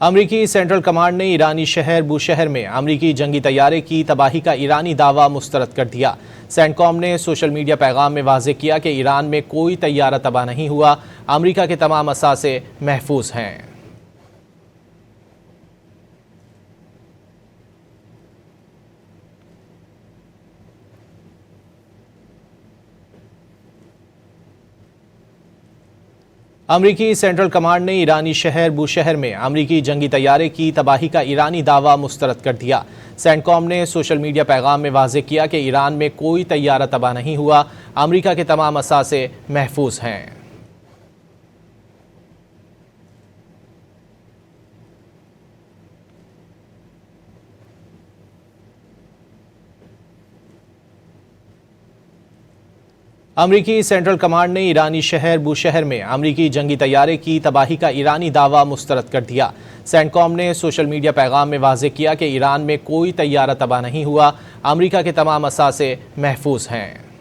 अमरीकी central command ने ईरानी शहर बुशहर में अमरीकी जंगी तैयारे की तबाही का ईरानी दावा मुस्तरद कर दिया। सेंटकॉम ने सोशल मीडिया पैगाम में वाज़ेह किया कि ईरान में कोई तैयारा तबाह नहीं हुआ, अमरीका के तमाम असासे महफूज हैं। अमरीकी सेंट्रल कमांड ने ईरानी शहर बुशहर में अमरीकी जंगी तैयारे की तबाही का ईरानी दावा मुस्तरद कर दिया। सेंटकॉम ने सोशल मीडिया पैगाम में वाज़ेह किया कि ईरान में कोई तैयारा तबाह नहीं हुआ, अमरीका के तमाम असासे महफूज हैं। अमरीकी सेंट्रल कमांड ने ईरानी शहर बुशहर में अमरीकी जंगी तैयारे की तबाही का ईरानी दावा मुस्तरद कर दिया। सेंटकॉम ने सोशल मीडिया पैगाम में वाज़ेह किया कि ईरान में कोई तैयारा तबाह नहीं हुआ, अमरीका के तमाम असासे महफूज हैं। अमरीकी सेंट्रल कमांड ने ईरानी शहर बुशहर में अमरीकी जंगी तैयारे की तबाही का ईरानी दावा मुस्तरद कर दिया। सेंटकॉम ने सोशल मीडिया पैगाम में वाज़ेह किया कि ईरान में कोई तैयारा तबाह नहीं हुआ, अमरीका के तमाम असासे महफूज हैं।